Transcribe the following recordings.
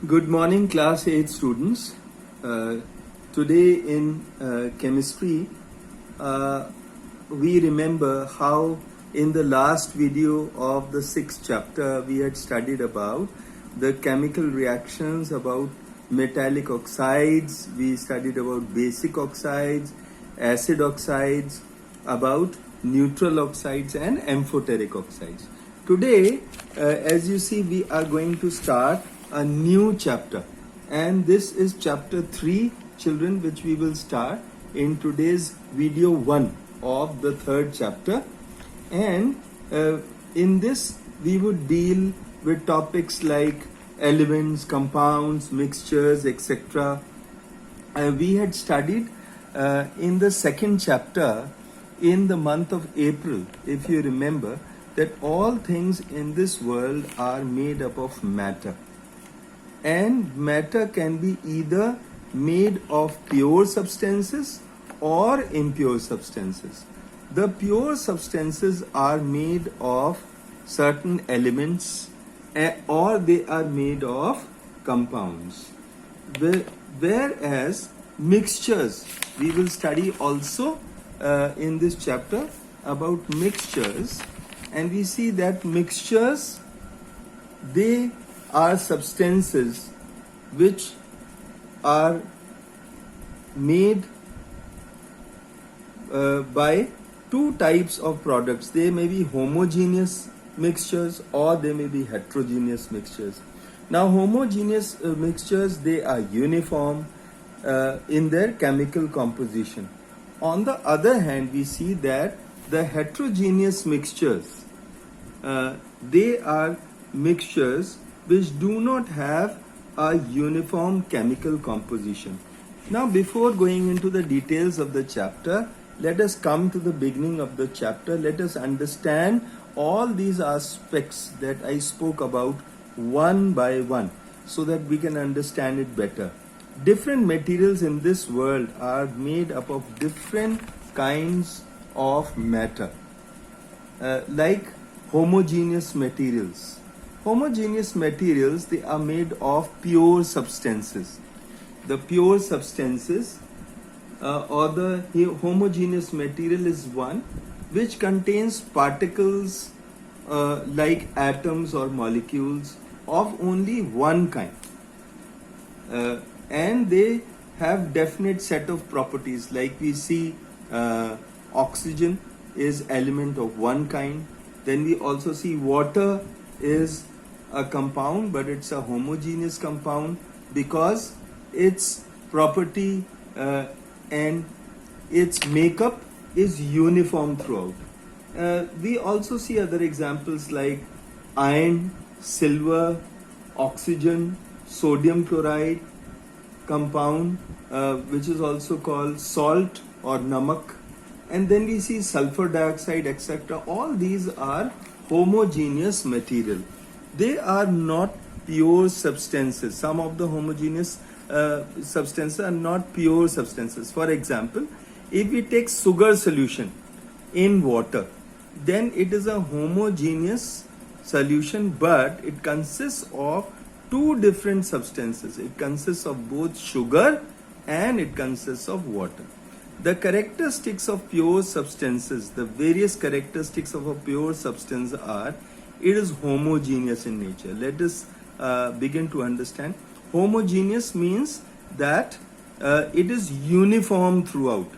Good morning, class 8 students. Today in chemistry, we remember how in the last video of the 6th chapter we had studied about the chemical reactions about metallic oxides, we studied about basic oxides, acid oxides, about neutral oxides and amphoteric oxides. Today, as you see, we are going to start a new chapter, and this is chapter 3, children, which we will start in today's video 1 of the 3rd chapter. And in this we would deal with topics like elements, compounds, mixtures, etc. We had studied in the 2nd chapter in the month of April, if you remember, that all things in this world are made up of matter. And matter can be either made of pure substances or impure substances. The pure substances are made of certain elements or they are made of compounds. Whereas mixtures, we will study also in this chapter about mixtures, and we see that mixtures, they are substances which are made by two types of products. They may be homogeneous mixtures or they may be heterogeneous mixtures. Now, homogeneous mixtures, they are uniform in their chemical composition. On the other hand, we see that the heterogeneous mixtures, they are mixtures which do not have a uniform chemical composition. Now, before going into the details of the chapter, let us come to the beginning of the chapter. Let us understand all these aspects that I spoke about one by one so that we can understand it better. Different materials in this world are made up of different kinds of matter, like homogeneous materials. Homogeneous materials, they are made of pure substances. The pure substances or the homogeneous material is one which contains particles like atoms or molecules of only one kind. And they have definite set of properties, like we see oxygen is element of one kind. Then we also see water is a compound, but it's a homogeneous compound because its property and its makeup is uniform throughout. We also see other examples like iron, silver, oxygen, sodium chloride compound, which is also called salt or namak. And then we see sulfur dioxide, etc. All these are homogeneous material. They are not pure substances. Some of the homogeneous substances are not pure substances. For example, if we take sugar solution in water, then it is a homogeneous solution, but it consists of two different substances. It consists of both sugar and it consists of water. The characteristics of pure substances, the various characteristics of a pure substance are, it is homogeneous in nature. Let us begin to understand. Homogeneous means that it is uniform throughout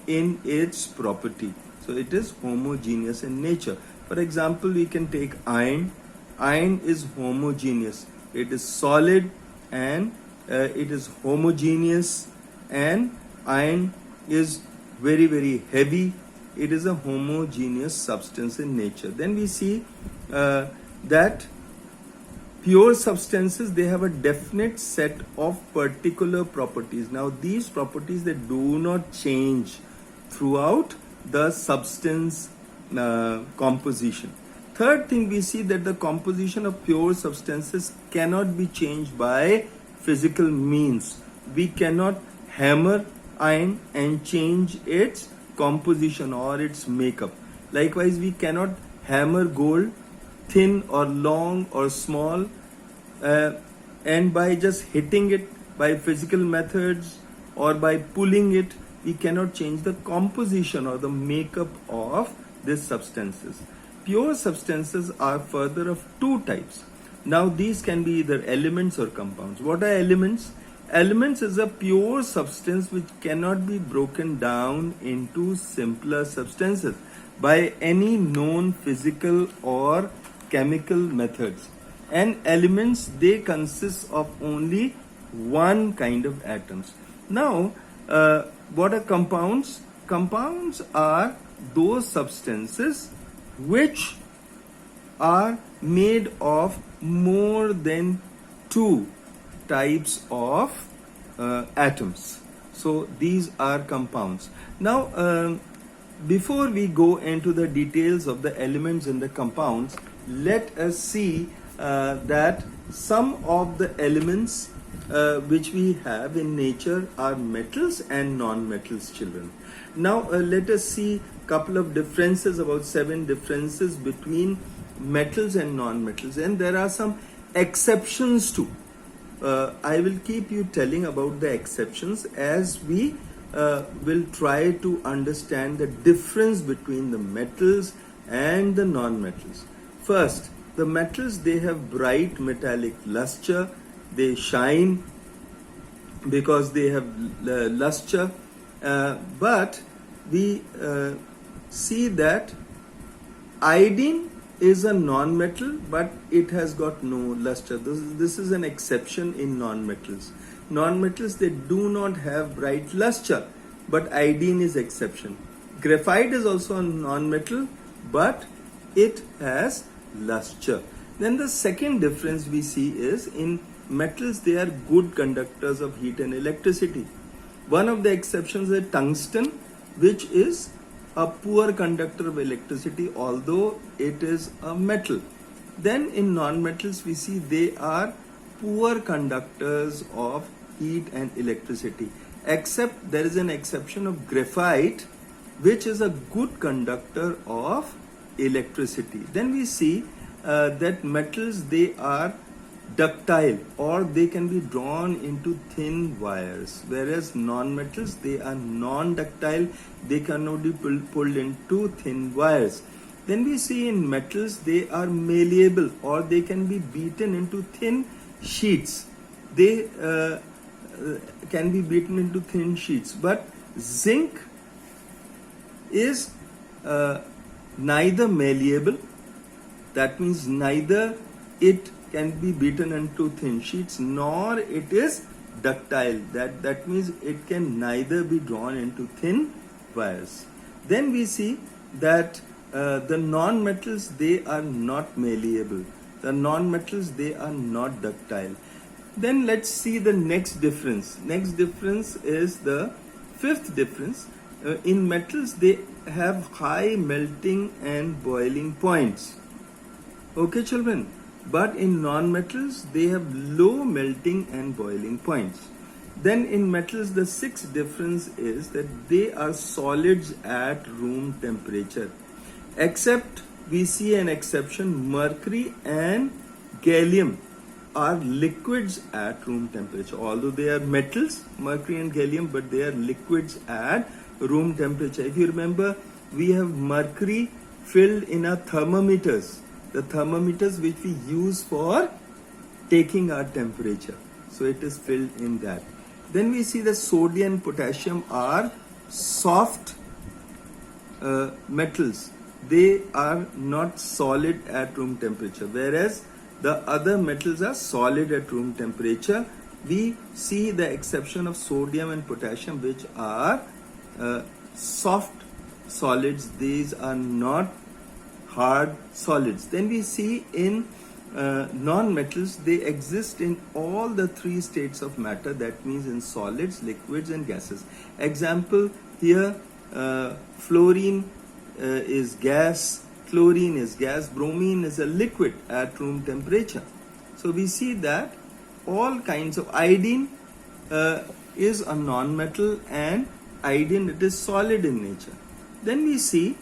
in its property. So it is homogeneous in nature. For example, we can take iron. Iron is homogeneous. It is solid and it is homogeneous, and iron is very, very heavy. It is a homogeneous substance in nature. Then we see that pure substances, they have a definite set of particular properties. Now, these properties, they do not change throughout the substance composition. Third thing, we see that the composition of pure substances cannot be changed by physical means. We cannot hammer iron and change its composition or its makeup. Likewise, we cannot hammer gold thin or long or small and by just hitting it by physical methods or by pulling it, we cannot change the composition or the makeup of these substances. Pure substances are further of two types. Now these can be either elements or compounds. What are elements? Elements is a pure substance which cannot be broken down into simpler substances by any known physical or chemical methods. And elements, they consist of only one kind of atoms. Now, what are compounds? Compounds are those substances which are made of more than two types of atoms. So these are compounds. Now, before we go into the details of the elements and the compounds, let us see that some of the elements which we have in nature are metals and non-metals, children. Now let us see couple of differences, about 7 differences between metals and non-metals, and there are some exceptions too. I will keep you telling about the exceptions as we will try to understand the difference between the metals and the non-metals. First, the metals, they have bright metallic luster, they shine because they have luster, but we see that iodine is a non-metal, but it has got no luster. This is an exception in non-metals. Non-metals, they do not have bright luster, but iodine is exception. Graphite is also a non-metal, but it has luster. Then the second difference we see is in metals, they are good conductors of heat and electricity. One of the exceptions is tungsten, which is a poor conductor of electricity, although it is a metal. Then in non-metals, we see they are poor conductors of heat and electricity, except there is an exception of graphite, which is a good conductor of electricity. Then we see that metals, they are ductile, or they can be drawn into thin wires, whereas non-metals, they are non-ductile, they cannot be pulled into thin wires. Then we see in metals, they are malleable, or they can be beaten into thin sheets. They can be beaten into thin sheets, but zinc is neither malleable, that means neither it can be beaten into thin sheets, nor it is ductile, that means it can neither be drawn into thin wires. Then we see that the non-metals, they are not malleable, the non-metals, they are not ductile. Then let's see the next difference. Next difference is the fifth difference. In metals, they have high melting and boiling points. Okay, children? But in non-metals, they have low melting and boiling points. Then in metals, the sixth difference is that they are solids at room temperature. Except we see an exception, mercury and gallium are liquids at room temperature. Although they are metals, mercury and gallium, but they are liquids at room temperature. If you remember, we have mercury filled in our thermometers, the thermometers which we use for taking our temperature. So it is filled in that. Then we see the sodium and potassium are soft metals. They are not solid at room temperature, whereas the other metals are solid at room temperature. We see the exception of sodium and potassium, which are soft solids. These are not hard solids. Then we see in non-metals, they exist in all the 3 states of matter, that means in solids, liquids and gases. Example here, fluorine is gas, chlorine is gas, bromine is a liquid at room temperature. So we see that all kinds of iodine is a non-metal, and iodine, it is solid in nature. Then we see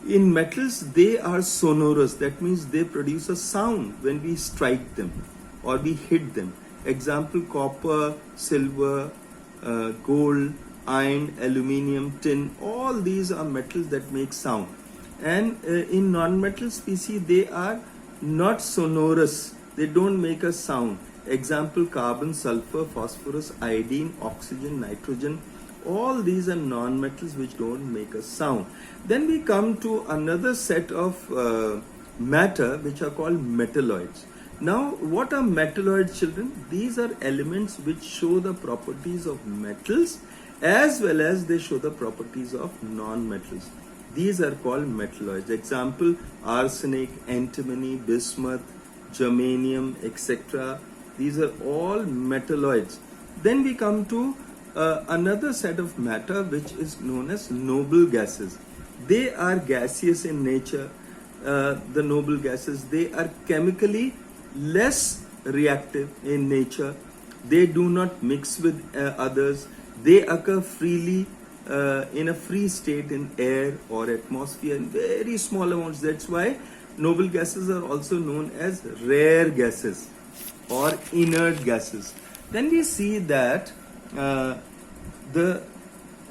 in metals, they are sonorous, that means they produce a sound when we strike them. or we hit them. Example, copper, silver, gold, iron, aluminium, tin, all these are metals that make sound. And in non-metal species, they are not sonorous. They don't make a sound. Example, carbon, sulfur, phosphorus, iodine, oxygen, nitrogen. All these are non-metals which don't make a sound. Then we come to another set of matter which are called metalloids. Now, what are metalloids, children? These are elements which show the properties of metals as well as they show the properties of non-metals. These are called metalloids. Example, arsenic, antimony, bismuth, germanium, etc. These are all metalloids. Then we come to another set of matter which is known as noble gases. They are gaseous in nature. The noble gases, they are chemically less reactive in nature. They do not mix with others. They occur freely in a free state in air or atmosphere in very small amounts. That's why noble gases are also known as rare gases or inert gases. Then we see that the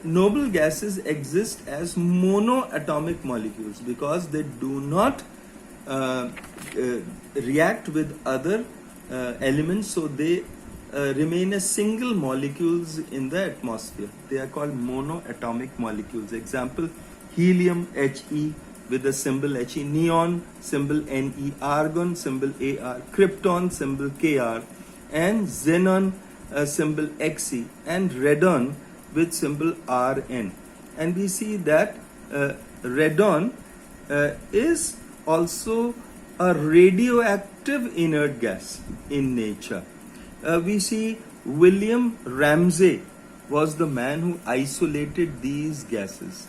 noble gases exist as monoatomic molecules because they do not react with other elements, so they remain as single molecules in the atmosphere. They are called monoatomic molecules. Example, helium, He, with the symbol He, neon, symbol Ne, argon, symbol Ar, krypton, symbol Kr, and xenon, symbol Xe, and radon with symbol Rn. And we see that radon is also a radioactive inert gas in nature. We see William Ramsay was the man who isolated these gases.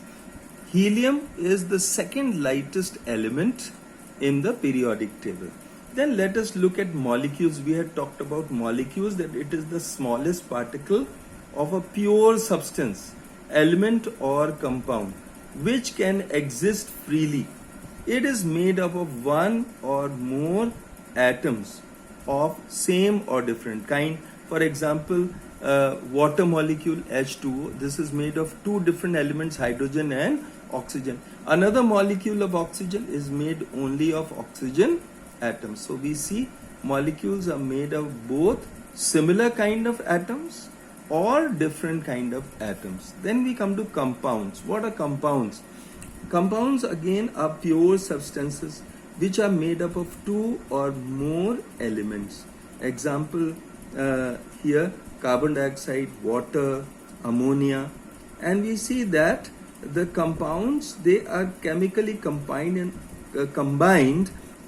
Helium is the second lightest element in the periodic table. Then let us look at molecules. We had talked about molecules, that it is the smallest particle of a pure substance, element or compound, which can exist freely. It is made up of one or more atoms of same or different kind. For example, water molecule H2O, this is made of two different elements, hydrogen and oxygen. Another molecule of oxygen is made only of oxygen atoms. So we see molecules are made of both similar kind of atoms or different kind of atoms. Then we come to compounds. What are compounds? Compounds again are pure substances which are made up of two or more elements. Example, here carbon dioxide, water, ammonia, and we see that the compounds, they are chemically combined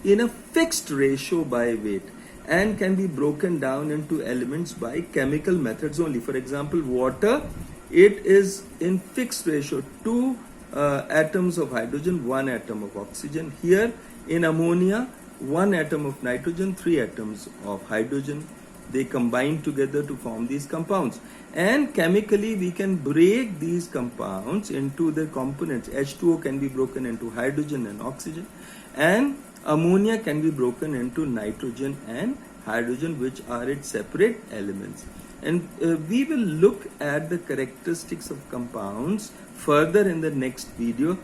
in a fixed ratio by weight and can be broken down into elements by chemical methods only. For example, water, it is in fixed ratio, 2 atoms of hydrogen, 1 atom of oxygen. Here in ammonia, 1 atom of nitrogen, 3 atoms of hydrogen. They combine together to form these compounds. And chemically, we can break these compounds into their components. H2O can be broken into hydrogen and oxygen, and ammonia can be broken into nitrogen and hydrogen, which are its separate elements. And we will look at the characteristics of compounds further in the next video,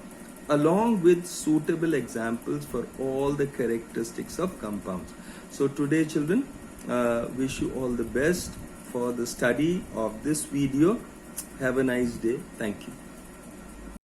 along with suitable examples for all the characteristics of compounds. So today, children, wish you all the best for the study of this video. Have a nice day. Thank you.